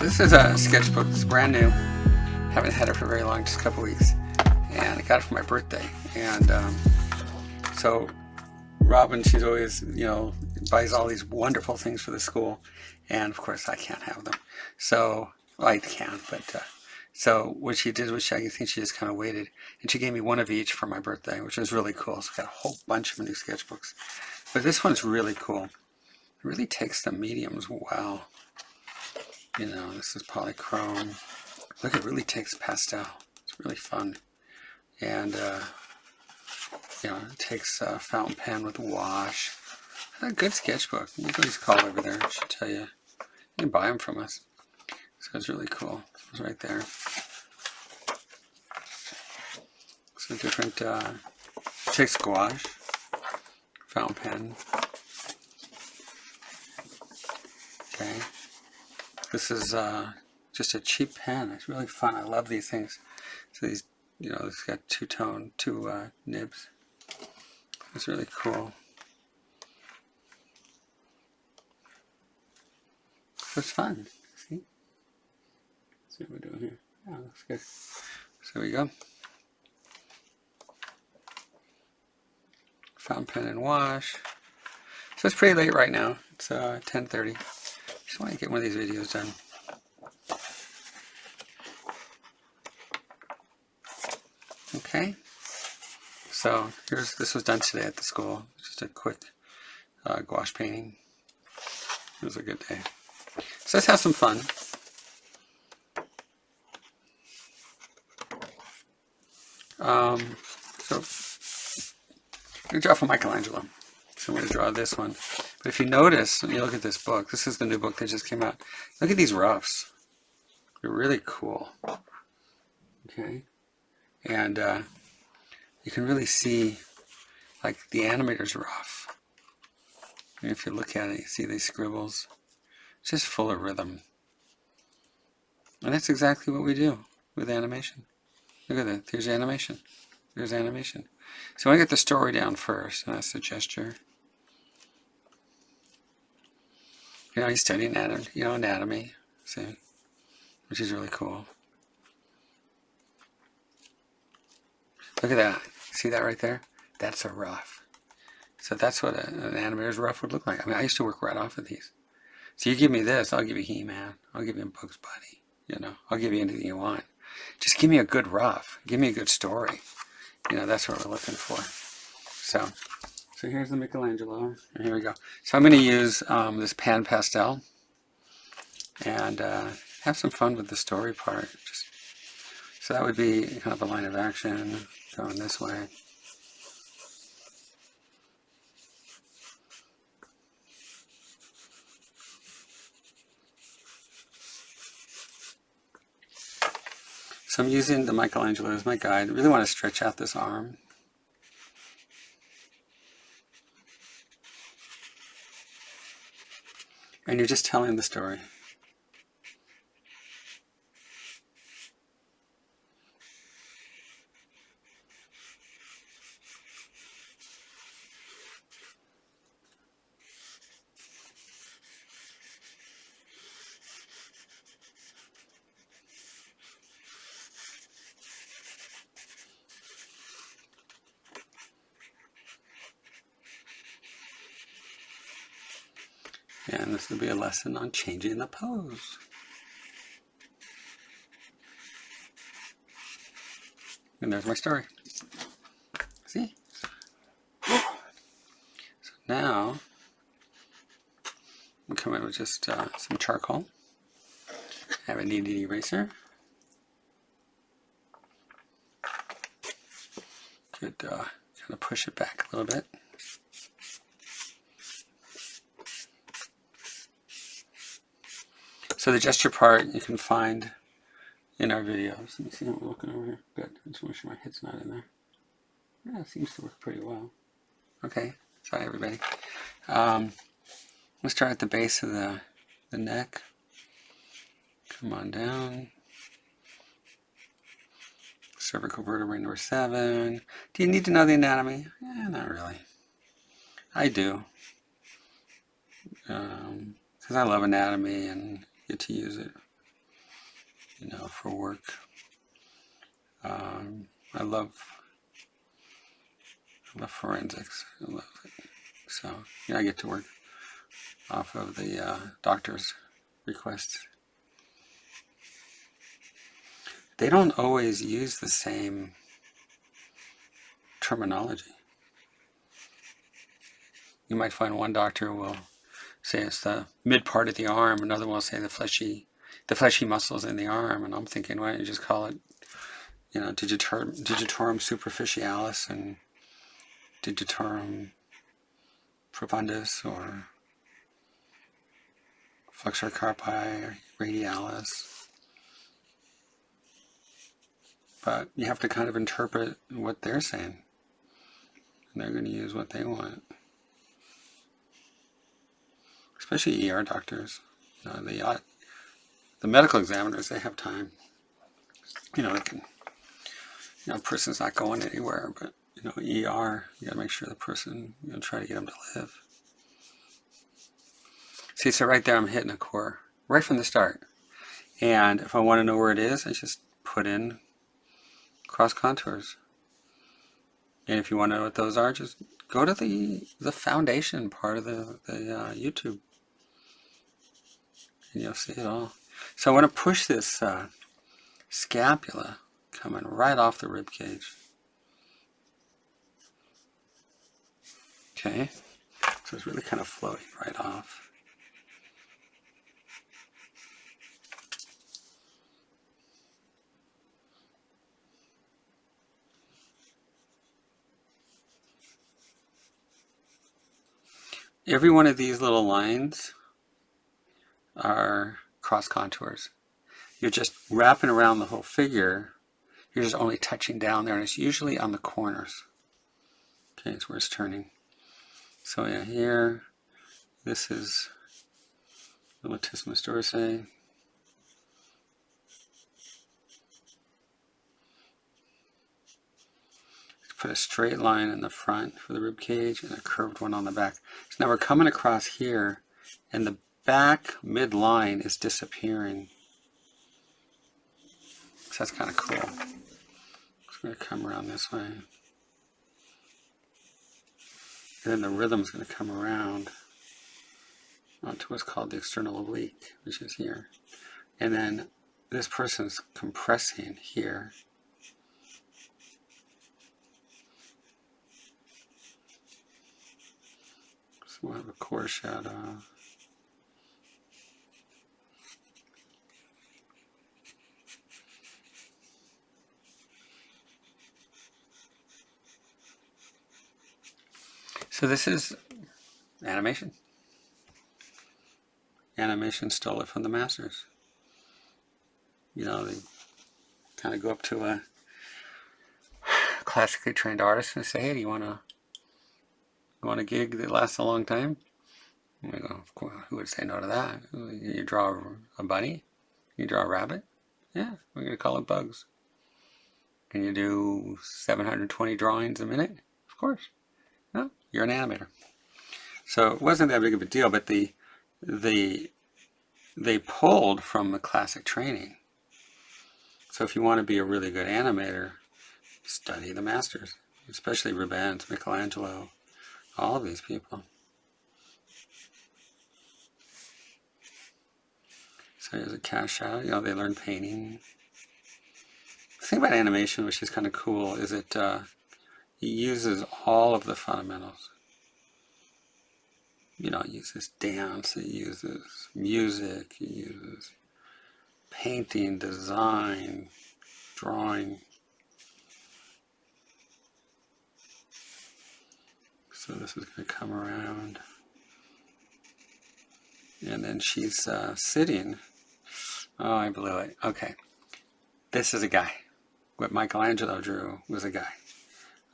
So this is a sketchbook. It's brand new. Haven't had it for very long, just a couple weeks. And I got it for my birthday. And so Robin, she's always, buys all these wonderful things for the school. And of course I can't have them. So, well, I can, but so what she did was I think she just kind of waited. And she gave me one of each for my birthday, which was really cool. So I got a whole bunch of new sketchbooks. But this one's really cool. It really takes the mediums well. This is polychrome. Look, it really takes pastel. It's really fun. And, it takes a fountain pen with wash. A good sketchbook. You can just call over there. I should tell you. You can buy them from us. So it's really cool. It's right there. So different, takes gouache, fountain pen. Okay. This is just a cheap pen. It's really fun. I love these things. So these, it's got two nibs. It's really cool. So it's fun. See? Let's see what we're doing here. Yeah, looks good. So there we go. Fountain pen and wash. So it's pretty late right now. It's 10:30. Just want to get one of these videos done. Okay. So this was done today at the school. Just a quick gouache painting. It was a good day. So let's have some fun. So I'm going to draw for Michelangelo. So I'm going to draw this one. But if you notice, when you look at this book, this is the new book that just came out. Look at these roughs. They're really cool. Okay. And you can really see, like, the animator's rough. And if you look at it, you see these scribbles. It's just full of rhythm. And that's exactly what we do with animation. Look at that. There's animation. There's animation. So I want to get the story down first, and that's the gesture. He's studying anatomy, see, which is really cool. Look at that. See that right there? That's a rough. So that's what an animator's rough would look like. I mean, I used to work right off of these. So you give me this, I'll give you He-Man. I'll give you Bugs Bunny. I'll give you anything you want. Just give me a good rough. Give me a good story. That's what we're looking for. So here's the Michelangelo. And here we go. So I'm going to use this pan pastel and have some fun with the story part. So that would be kind of a line of action going this way. So I'm using the Michelangelo as my guide. I really want to stretch out this arm. And you're just telling the story. And this will be a lesson on changing the pose. And there's my story. See? So now, I'm coming in with just some charcoal. I have a kneaded eraser. Could kind of push it back a little bit. So the gesture part you can find in our videos. Let me see how we're looking over here. Good. I just want to make sure my head's not in there. Yeah, it seems to work pretty well. Okay. Sorry, everybody. We'll start at the base of the neck. Come on down. Cervical vertebrae number 7. Do you need to know the anatomy? Not really. I do. Because I love anatomy and get to use it. you know, for work. I love forensics. I love it. So yeah, I get to work off of the doctor's requests. They don't always use the same terminology. You might find one doctor will say it's the mid part of the arm, another will say the fleshy muscles in the arm, and I'm thinking, why don't you just call it, you know, digitorum superficialis and digitorum profundus, or flexor carpi radialis. But you have to kind of interpret what they're saying, and they're going to use what they want. Especially ER doctors. You know, the medical examiners, they have time. You know, they can, you know, a person's not going anywhere, but, you know, ER, you got to make sure the person, you know, try to get them to live. See, so right there I'm hitting a core right from the start. And if I want to know where it is, I just put in cross contours. And if you want to know what those are, just go to the foundation part of the YouTube, and you'll see it all. So I want to push this scapula coming right off the rib cage. Okay, so it's really kind of floating right off. Every one of these little lines are cross contours. You're just wrapping around the whole figure. You're just only touching down there, and it's usually on the corners. Okay, it's where it's turning. So yeah, here, this is the latissimus dorsi. Put a straight line in the front for the rib cage and a curved one on the back. So now we're coming across here, and the back midline is disappearing. So that's kind of cool. It's going to come around this way. And then the rhythm's going to come around onto what's called the external oblique, which is here. And then this person's compressing here. So we'll have a core shadow. So this is animation. Animation stole it from the masters. You know, they kind of go up to a classically trained artist and say, hey, do you want a gig that lasts a long time? And we go, of course, who would say no to that? You draw a bunny? You draw a rabbit? Yeah, we're going to call it Bugs. Can you do 720 drawings a minute? Of course. No, you're an animator. So it wasn't that big of a deal, but they pulled from the classic training. So if you want to be a really good animator, study the masters, especially Rubens, Michelangelo, all of these people. So here's a cast shadow. You know, they learn painting. The thing about animation, which is kind of cool, is it uses all of the fundamentals. You know, it uses dance, it uses music, it uses painting, design, drawing. So this is going to come around. And then she's sitting. Oh, I blew it. Okay. This is a guy. What Michelangelo drew was a guy.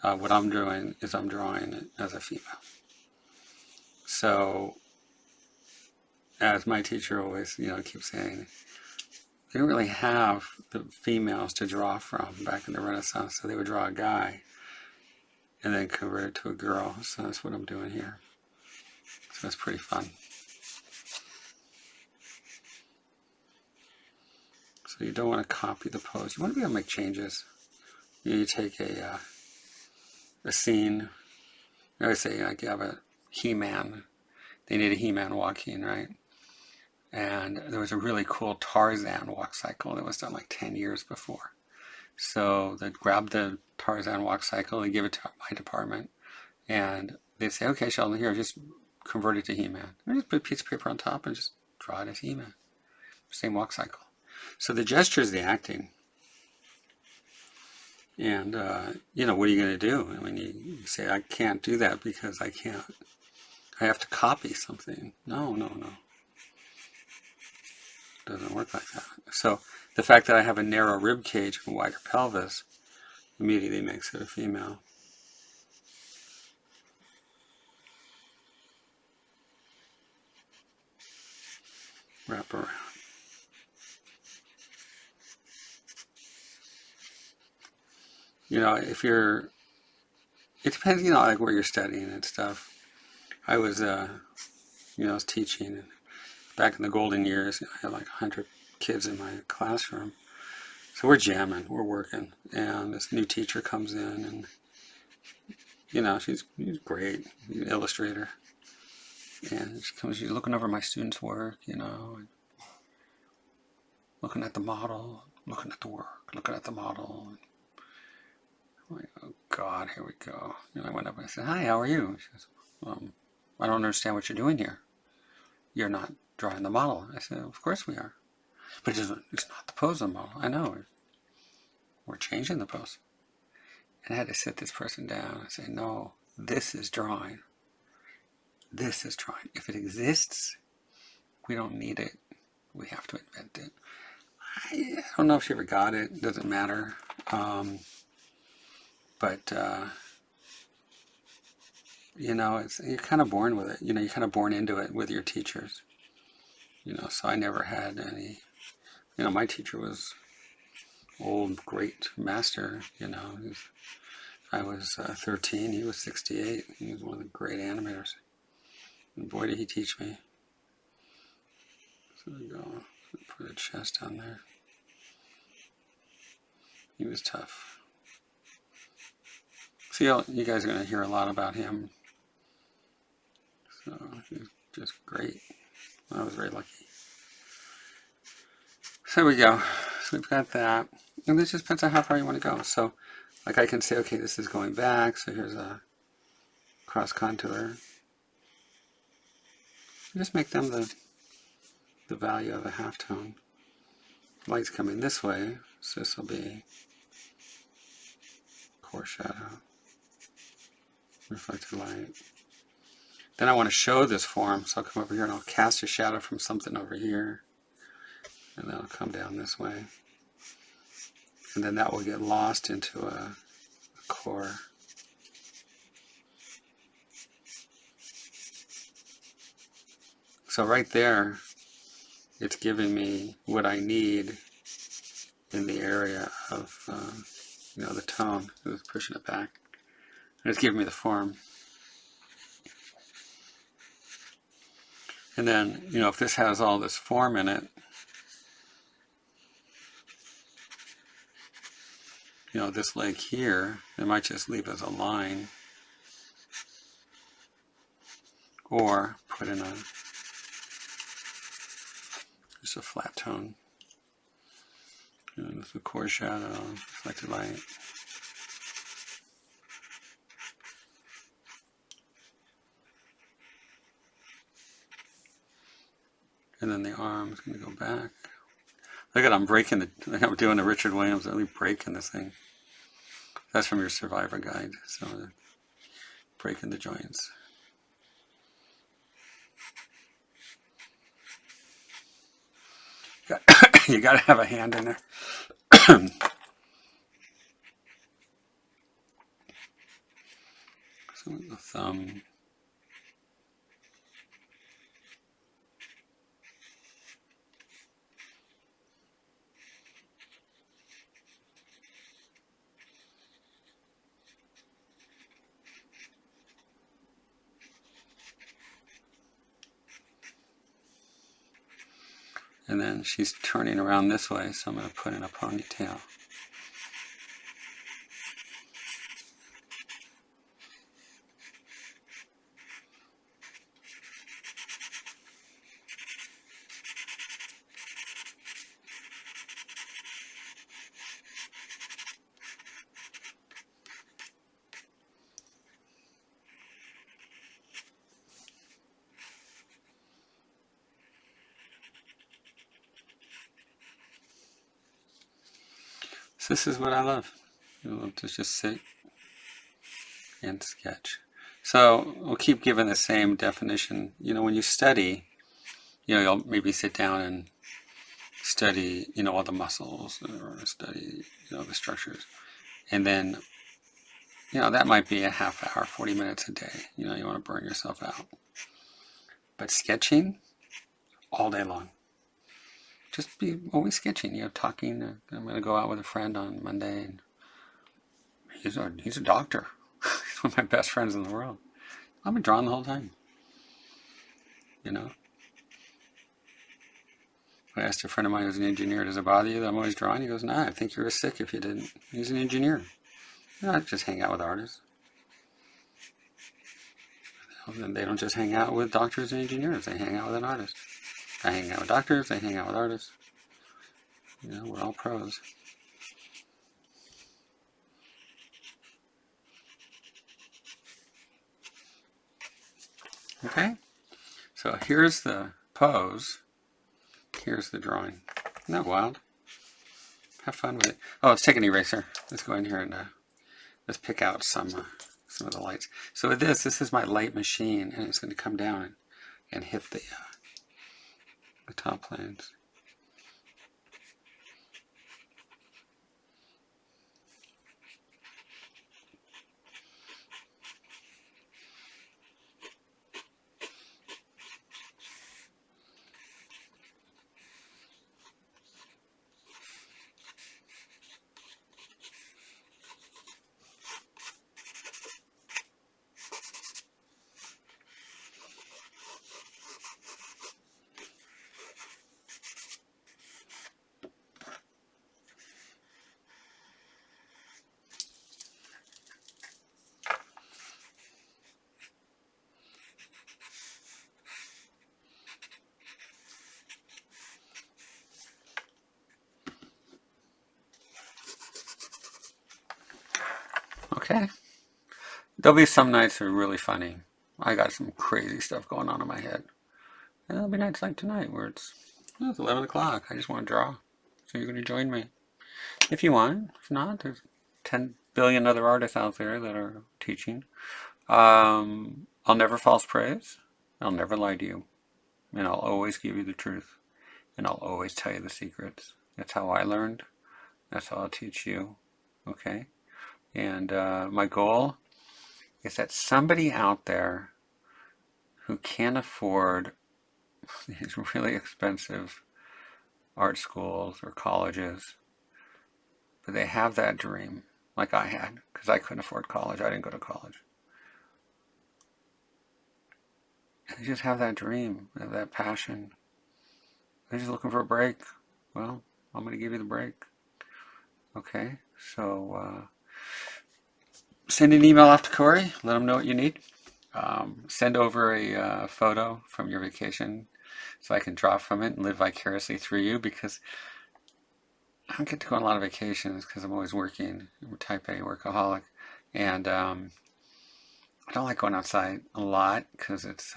What I'm doing is I'm drawing it as a female. So, as my teacher always, you know, keeps saying, they didn't really have the females to draw from back in the Renaissance, so they would draw a guy and then convert it to a girl. So that's what I'm doing here. So it's pretty fun. So you don't want to copy the pose. You want to be able to make changes. You take a scene. I always say, like, you have a He-Man. They need a He-Man walking, right? And there was a really cool Tarzan walk cycle that was done like 10 years before. So they grab the Tarzan walk cycle, they give it to my department, and they say, okay, Sheldon, here, just convert it to He-Man. And just put a piece of paper on top and just draw it as He-Man. Same walk cycle. So the gesture is the acting. And, what are you going to do? I mean, you say, I can't do that because I have to copy something. No. It doesn't work like that. So the fact that I have a narrow rib cage and wider pelvis immediately makes it a female. Wrap around. It depends, like where you're studying and stuff. I was teaching back in the golden years. I had like 100 kids in my classroom. So we're jamming, we're working, and this new teacher comes in, and she's great, illustrator, and she's looking over my students' work, looking at the model, looking at the work, looking at the model. I'm like, oh God, here we go. I went up and I said, hi, how are you? She says, I don't understand what you're doing here. You're not drawing the model. I said, of course we are. But it's not the pose of the model. I know. We're changing the pose. And I had to sit this person down and say, no, this is drawing. This is drawing. If it exists, we don't need it. We have to invent it. I don't know if she ever got it. It doesn't matter. But you're kind of born with it. You're kind of born into it with your teachers. So I never had any. My teacher was old, great master. I was 13. He was 68. He was one of the great animators. And boy, did he teach me. So we go. Put a chest on there. He was tough. So you guys are going to hear a lot about him. So he's just great. I was very lucky. So there we go. So we've got that. And this just depends on how far you want to go. So like I can say, okay, this is going back. So here's a cross contour. Just make them the value of a halftone. Light's coming this way, so this will be core shadow, reflected light. Then I want to show this form, so I'll come over here and I'll cast a shadow from something over here, and then I'll come down this way. And then that will get lost into a core. So right there, it's giving me what I need in the area of, the tone. It was pushing it back. And it's giving me the form. And then, if this has all this form in it, this leg here, it might just leave as a line. Or put in just a flat tone. With the core shadow, reflected light. And then the arm is going to go back. Look at I'm doing the Richard Williams, I'm really breaking this thing. That's from your Survivor guide, so breaking the joints. You got to have a hand in there. So the thumb. And then she's turning around this way, so I'm going to put in a ponytail. So this is what I love. You know, to just sit and sketch. So we'll keep giving the same definition. You know, when you study, you know, you'll maybe sit down and study, you know, all the muscles or study, you know, the structures. And then, you know, that might be a half hour, 40 minutes a day. You know, you want to burn yourself out. But sketching all day long. Just be always sketching, you know, talking. I'm going to go out with a friend on Monday, and he's a doctor. He's one of my best friends in the world. I've been drawing the whole time, you know. I asked a friend of mine who's an engineer, does it bother you that I'm always drawing? He goes, nah, I think you were sick if you didn't. He's an engineer. You know, I just hang out with artists. And they don't just hang out with doctors and engineers, they hang out with an artist. I hang out with doctors, they hang out with artists. You know, we're all pros. Okay, so here's the pose. Here's the drawing. Isn't that wild? Have fun with it. Oh, let's take an eraser. Let's go in here and let's pick out some of the lights. So with this is my light machine, and it's going to come down and hit the top planes. Okay. There'll be some nights that are really funny. I got some crazy stuff going on in my head. And there'll be nights like tonight where it's 11 o'clock. I just want to draw. So you're going to join me. If you want. If not, there's 10 billion other artists out there that are teaching. I'll never false praise. I'll never lie to you. And I'll always give you the truth. And I'll always tell you the secrets. That's how I learned. That's how I'll teach you. Okay? And my goal is that somebody out there who can't afford these really expensive art schools or colleges, but they have that dream, like I had, because I couldn't afford college. I didn't go to college. They just have that dream, have that passion. They're just looking for a break. Well, I'm going to give you the break. Okay, so send an email off to Corey. Let him know what you need. Send over a photo from your vacation so I can draw from it and live vicariously through you, because I don't get to go on a lot of vacations because I'm always working. I'm a type A workaholic. And I don't like going outside a lot because it's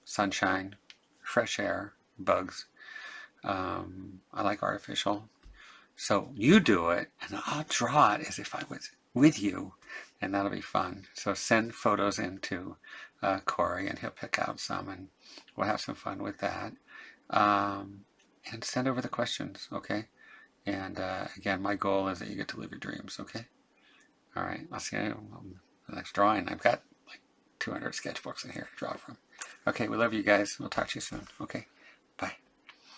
sunshine, fresh air, bugs. I like artificial. So you do it, and I'll draw it as if I was with you, and that'll be fun. So send photos into Corey, and he'll pick out some, and we'll have some fun with that. And send over the questions, okay? And again, my goal is that you get to live your dreams, okay? All right, I'll see you on the next drawing. I've got like 200 sketchbooks in here to draw from. Okay, we love you guys. We'll talk to you soon, okay?